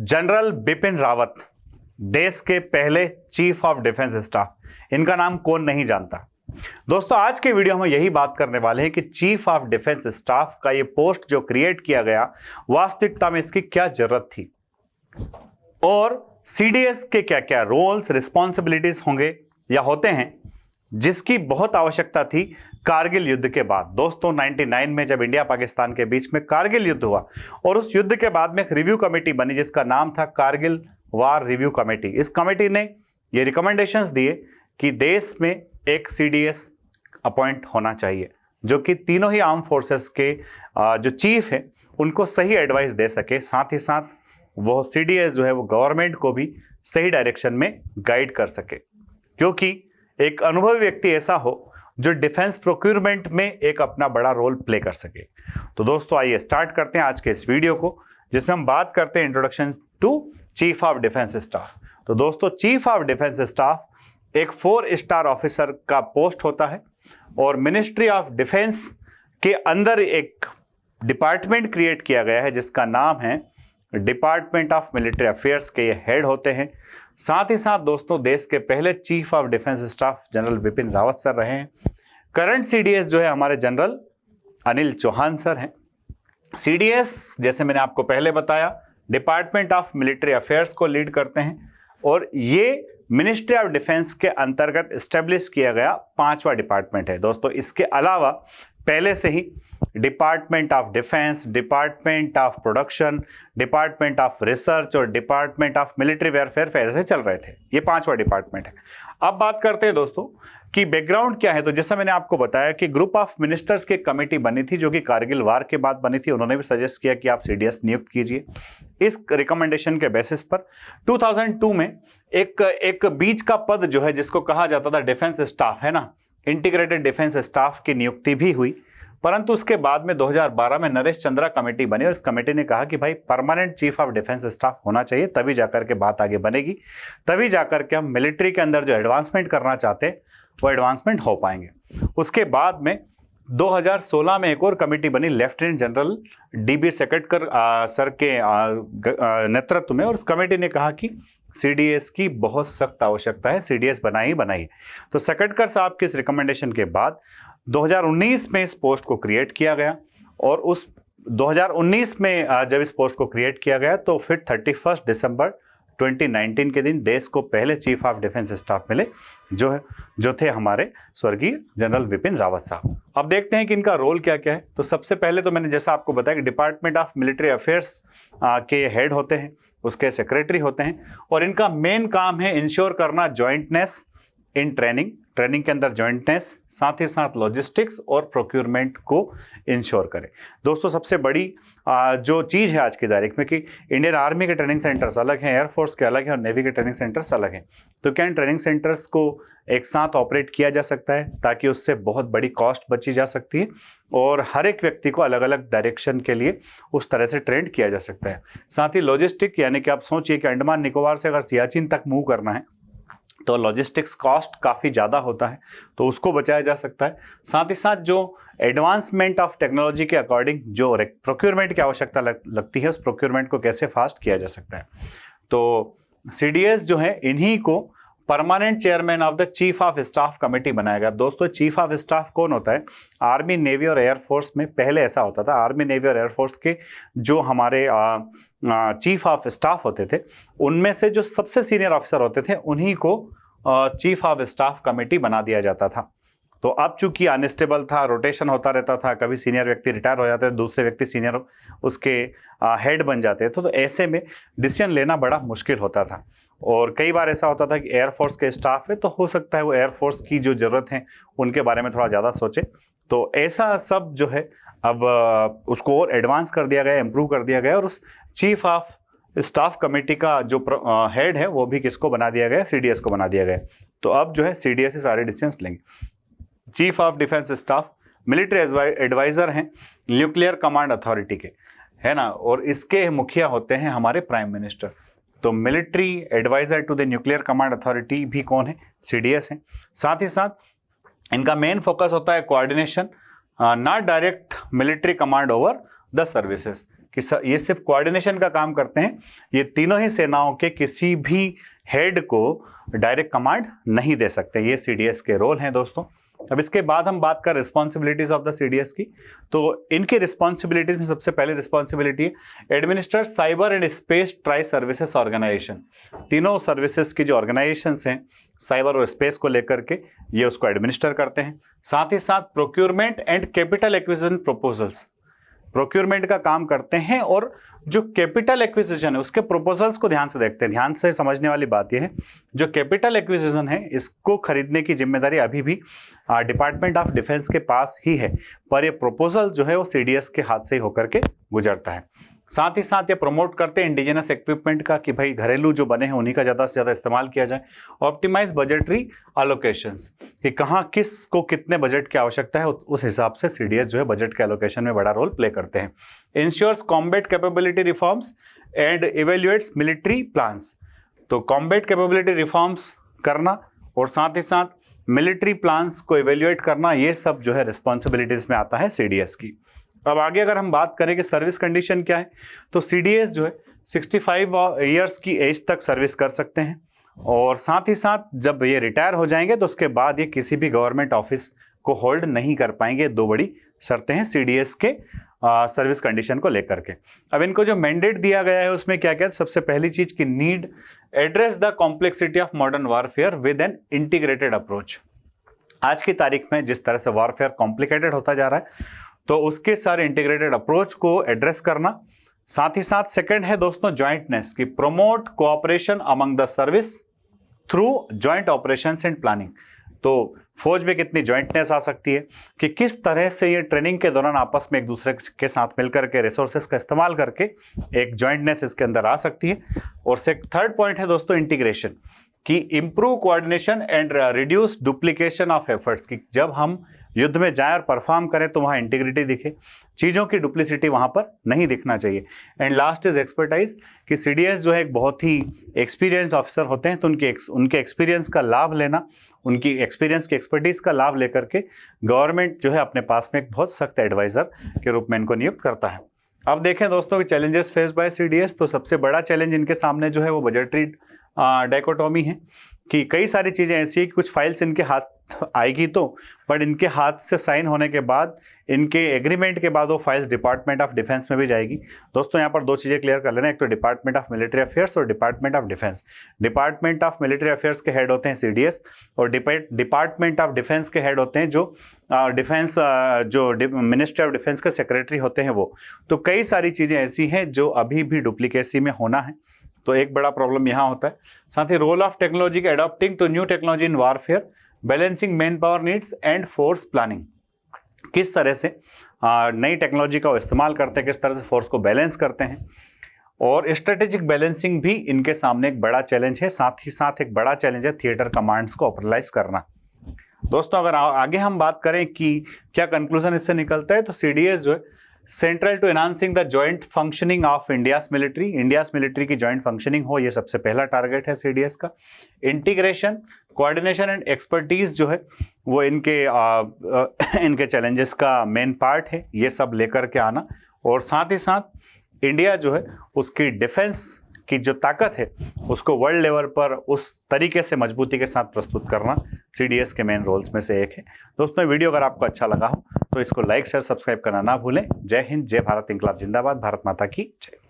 General Bipin Rawat, देश के पहले चीफ ऑफ डिफेंस स्टाफ, इनका नाम कौन नहीं जानता। दोस्तों आज के वीडियो में यही बात करने वाले हैं कि चीफ ऑफ डिफेंस स्टाफ का ये पोस्ट जो क्रिएट किया गया, वास्तविकता में इसकी क्या जरूरत थी और सीडीएस के क्या क्या रोल्स रिस्पॉन्सिबिलिटीज होंगे या होते हैं जिसकी बहुत आवश्यकता थी कारगिल युद्ध के बाद। दोस्तों 99 में जब इंडिया पाकिस्तान के बीच में कारगिल युद्ध हुआ और उस युद्ध के बाद में एक रिव्यू कमेटी बनी जिसका नाम था कारगिल वार रिव्यू कमेटी। इस कमेटी ने ये रिकमेंडेशंस दिए कि देश में एक सीडीएस अपॉइंट होना चाहिए जो कि तीनों ही आर्म फोर्सेस के जो चीफ है उनको सही एडवाइस दे सके, साथ ही साथ वो सीडीएस जो है वो गवर्नमेंट को भी सही डायरेक्शन में गाइड कर सके, क्योंकि एक अनुभवी व्यक्ति ऐसा हो जो डिफेंस प्रोक्यूरमेंट में एक अपना बड़ा रोल प्ले कर सके। तो दोस्तों आइए स्टार्ट करते हैं आज के इस वीडियो को, जिसमें हम बात करते हैं introduction to chief of defence staff. तो दोस्तों चीफ ऑफ डिफेंस स्टाफ एक 4 स्टार ऑफिसर का पोस्ट होता है और मिनिस्ट्री ऑफ डिफेंस के अंदर एक डिपार्टमेंट क्रिएट किया गया है जिसका नाम है डिपार्टमेंट ऑफ मिलिट्री अफेयर्स के ये हेड होते हैं। साथ ही साथ दोस्तों देश के पहले chief of defence staff general Bipin Rawat sir रहे हैं। करंट सीडीएस जो है हमारे जनरल अनिल चौहान सर हैं। सीडीएस जैसे मैंने आपको पहले बताया डिपार्टमेंट ऑफ मिलिट्री अफेयर्स को लीड करते हैं और ये मिनिस्ट्री ऑफ डिफेंस के अंतर्गत एस्टेब्लिश किया गया 5वां डिपार्टमेंट है। दोस्तों इसके अलावा पहले से ही department of defence, department of production, department of research और डिपार्टमेंट ऑफ मिलिट्री वेलफेयर ऐसे चल रहे थे। ये 5वां डिपार्टमेंट है। अब बात करते हैं दोस्तों कि बैकग्राउंड क्या है। तो जैसा मैंने आपको बताया कि ग्रुप ऑफ मिनिस्टर्स की कमेटी बनी थी जो कि कारगिल वार के बाद बनी थी। उन्होंने भी सजेस्ट किया कि आप सीडीएस नियुक्त कीजिए। इस रिकमेंडेशन के बेसिस पर 2002 में एक बीच का पद जो है जिसको कहा जाता था डिफेंस स्टाफ, है ना, इंटीग्रेटेड डिफेंस स्टाफ की नियुक्ति भी हुई। परंतु उसके बाद में 2012 में नरेश चंद्रा कमेटी बनी और इस कमेटी ने कहा कि भाई permanent chief of defence staff होना चाहिए, तभी जाकर के बात आगे बनेगी, तभी जाकर के हम मिलिट्री के अंदर जो एडवांसमेंट करना चाहते हैं वो एडवांसमेंट हो पाएंगे। उसके बाद में 2016 में एक और कमेटी बनी लेफ्टिनेंट जनरल डीबी सेकटकर सर के नेतृत्व में और उस कमेटी ने कहा कि सीडीएस की बहुत सख्त आवश्यकता है, सीडीएस बनाई बनाई। तो सेकटकर साहब के इस रिकमेंडेशन के बाद 2019 में इस पोस्ट को क्रिएट किया गया और उस 2019 में जब इस पोस्ट को क्रिएट किया गया तो फिर 31 दिसंबर 2019 के दिन देश को पहले चीफ ऑफ डिफेंस स्टाफ मिले जो थे हमारे स्वर्गीय जनरल बिपिन रावत साहब। अब देखते हैं कि इनका रोल क्या क्या है। तो सबसे पहले तो मैंने जैसा आपको बताया कि डिपार्टमेंट ऑफ मिलिट्री अफेयर्स के हेड होते हैं, उसके सेक्रेटरी होते हैं और इनका मेन काम है इंश्योर करना जॉइंटनेस इन ट्रेनिंग के अंदर जॉइंटनेस, साथ ही साथ लॉजिस्टिक्स और प्रोक्यूरमेंट को इंश्योर करें। दोस्तों सबसे बड़ी जो चीज़ है आज की तारीख में कि इंडियन आर्मी के ट्रेनिंग सेंटर्स अलग हैं, एयरफोर्स के अलग हैं और नेवी के ट्रेनिंग सेंटर्स अलग हैं। तो क्या इन ट्रेनिंग सेंटर्स को एक साथ ऑपरेट किया जा सकता है ताकि उससे बहुत बड़ी कॉस्ट बची जा सकती है और हर एक व्यक्ति को अलग अलग डायरेक्शन के लिए उस तरह से ट्रेंड किया जा सकता है। साथ ही लॉजिस्टिक, यानी कि आप सोचिए कि अंडमान निकोबार से अगर सियाचिन तक मूव करना है तो लॉजिस्टिक्स कॉस्ट काफ़ी ज़्यादा होता है, तो उसको बचाया जा सकता है। साथ ही साथ जो एडवांसमेंट ऑफ टेक्नोलॉजी के अकॉर्डिंग जो प्रोक्यूरमेंट की आवश्यकता लगती है उस प्रोक्यूरमेंट को कैसे फास्ट किया जा सकता है। तो सीडीएस जो है इन्हीं को permanent chairman of the chief of staff committee बनाया गया। दोस्तों चीफ ऑफ स्टाफ कौन होता है? आर्मी, नेवी और एयरफोर्स में पहले ऐसा होता था, आर्मी, नेवी और एयरफोर्स के जो हमारे चीफ ऑफ स्टाफ होते थे उनमें से जो सबसे सीनियर ऑफिसर होते थे उन्हीं को चीफ ऑफ स्टाफ कमेटी बना दिया जाता था। तो अब चूंकि अनस्टेबल था, रोटेशन होता रहता था, कभी सीनियर व्यक्ति रिटायर हो जाते थे, दूसरे व्यक्ति सीनियर उसके हेड बन जाते थे, तो ऐसे में डिसीजन लेना बड़ा मुश्किल होता था। और कई बार ऐसा होता था कि एयरफोर्स के स्टाफ है तो हो सकता है वो एयरफोर्स की जो ज़रूरत है उनके बारे में थोड़ा ज़्यादा सोचे। तो ऐसा सब जो है अब उसको और एडवांस कर दिया गया, इम्प्रूव कर दिया गया और उस चीफ ऑफ स्टाफ कमेटी का जो हेड है वो भी किसको बना दिया गया? सीडीएस को बना दिया गया। तो अब जो है सीडीएस से सारे डिसीजंस लेंगे। Chief of defence staff military adviser हैं न्यूक्लियर कमांड अथॉरिटी के, है ना, और इसके मुखिया होते हैं हमारे प्राइम मिनिस्टर। तो military adviser to the nuclear command authority भी कौन है? सीडीएस है। साथ ही साथ इनका मेन फोकस होता है coordination, not direct military command over the services, कि ये सिर्फ कोऑर्डिनेशन का काम करते हैं, ये तीनों ही सेनाओं के किसी भी हेड को डायरेक्ट कमांड नहीं दे सकते। ये सीडीएस के रोल हैं दोस्तों। अब इसके बाद हम बात कर रिस्पॉन्सिबिलिटीज ऑफ द सीडीएस की। तो इनकी रिस्पॉन्सिबिलिटीज में सबसे पहले रिस्पॉन्सिबिलिटी है administer cyber and space tri services organisation. तीनों सर्विसेज की जो ऑर्गेनाइजेशन हैं साइबर और स्पेस को लेकर के, ये उसको एडमिनिस्टर करते हैं। साथ ही साथ procurement and capital acquisition proposals, procurement का काम करते हैं और जो कैपिटल एक्विजिशन है उसके प्रपोजल्स को ध्यान से देखते हैं। ध्यान से समझने वाली बात यह है, जो कैपिटल एक्विजिशन है इसको खरीदने की जिम्मेदारी अभी भी डिपार्टमेंट ऑफ डिफेंस के पास ही है, पर ये प्रपोजल जो है वो सीडीएस के हाथ से ही होकर के गुजरता है। साथ ही साथ ये प्रमोट करते हैं इंडिजिनस इक्विपमेंट का, कि भाई घरेलू जो बने हैं उन्हीं का ज़्यादा से ज़्यादा इस्तेमाल किया जाए। ऑप्टिमाइज बजटरी एलोकेशंस, कि कहाँ किस को कितने बजट की आवश्यकता है उस हिसाब से सीडीएस जो है बजट के एलोकेशन में बड़ा रोल प्ले करते हैं। Ensures combat capability reforms and evaluates military plans, तो कॉम्बैट कैपेबिलिटी रिफॉर्म्स करना और साथ ही साथ मिलिट्री प्लान्स को इवेल्युएट करना, ये सब जो है रिस्पॉन्सिबिलिटीज में आता है सीडीएस की। अब आगे अगर हम बात करें कि सर्विस कंडीशन क्या है, तो सीडीएस जो है 65 ईयर्स की एज तक सर्विस कर सकते हैं और साथ ही साथ जब ये रिटायर हो जाएंगे तो उसके बाद ये किसी भी गवर्नमेंट ऑफिस को होल्ड नहीं कर पाएंगे। दो बड़ी शर्तें हैं सीडीएस के सर्विस कंडीशन को लेकर के। अब इनको जो मैंडेट दिया गया है उसमें क्या क्या है, सबसे पहली चीज की need address the complexity of modern warfare with an integrated approach. आज की तारीख में जिस तरह से वॉरफेयर कॉम्प्लिकेटेड होता जा रहा है तो उसके सारे इंटीग्रेटेड अप्रोच को एड्रेस करना। साथ ही साथ सेकंड है दोस्तों जॉइंटनेस, की promote cooperation among the service through joint operations and planning. तो फौज में कितनी जॉइंटनेस आ सकती है, कि किस तरह से ये ट्रेनिंग के दौरान आपस में एक दूसरे के साथ मिलकर के रिसोर्सेस का इस्तेमाल करके एक जॉइंटनेस इसके अंदर आ सकती है। और थर्ड पॉइंट है दोस्तों इंटीग्रेशन, कि improve coordination and reduce duplication of efforts, कि जब हम युद्ध में जाएं और परफॉर्म करें तो वहां इंटीग्रिटी दिखे, चीज़ों की डुप्लिसिटी वहां पर नहीं दिखना चाहिए। एंड लास्ट इज एक्सपर्टाइज, कि सीडीएस जो है एक बहुत ही एक्सपीरियंस्ड ऑफिसर होते हैं, तो उनके एक्सपीरियंस का लाभ लेना, उनकी एक्सपीरियंस की एक्सपर्टीज का लाभ लेकर के गवर्नमेंट जो है अपने पास में एक बहुत सख्त एडवाइजर के रूप में इनको नियुक्त करता है। अब देखें दोस्तों कि चैलेंजेस फेस बाय सीडीएस, तो सबसे बड़ा चैलेंज इनके सामने जो है वो बजटरी डायकोटोमी है, कि कई सारी चीज़ें ऐसी है कि कुछ फाइल्स इनके हाथ आएगी तो, बट इनके हाथ से साइन होने के बाद, इनके एग्रीमेंट के बाद वो फाइल्स डिपार्टमेंट ऑफ डिफेंस में भी जाएगी। दोस्तों यहाँ पर दो चीज़ें क्लियर कर लेना, एक तो डिपार्टमेंट ऑफ मिलिट्री अफेयर्स और department of defence. Department of military affairs के हेड होते हैं सीडीएस और डिपार्टमेंट ऑफ डिफेंस के हेड होते हैं जो डिफेंस जो मिनिस्ट्री ऑफ डिफेंस के सेक्रेटरी होते हैं वो। तो कई सारी चीज़ें ऐसी हैं जो अभी भी डुप्लीकेसी में होना है, तो एक बड़ा प्रॉब्लम यहाँ होता है। साथ ही रोल ऑफ टेक्नोलॉजी के adopting to new technology in warfare, balancing manpower needs and force planning, किस तरह से नई टेक्नोलॉजी का इस्तेमाल करते हैं, किस तरह से फोर्स को बैलेंस करते हैं। और स्ट्रेटेजिक बैलेंसिंग भी इनके सामने एक बड़ा चैलेंज है। साथ ही साथ एक बड़ा चैलेंज है थिएटर कमांड्स को ऑपरेलाइज करना। दोस्तों अगर आगे हम बात करें कि क्या कंक्लूजन इससे निकलता है, तो सीडीएस जो है central to enhancing the joint functioning of India's military की जॉइंट फंक्शनिंग हो, ये सबसे पहला टारगेट है सीडीएस का। इंटीग्रेशन, कोऑर्डिनेशन एंड एक्सपर्टीज जो है वो इनके चैलेंजेस का मेन पार्ट है, ये सब लेकर के आना। और साथ ही साथ इंडिया जो है उसकी डिफेंस की जो ताकत है उसको वर्ल्ड लेवल पर उस तरीके से मजबूती के साथ प्रस्तुत करना सीडीएस के मेन रोल्स में से एक है। दोस्तों वीडियो अगर आपको अच्छा लगा हो तो इसको लाइक शेयर सब्सक्राइब करना ना भूलें। जय हिंद, जय भारत, इंकलाब जिंदाबाद, भारत माता की जय।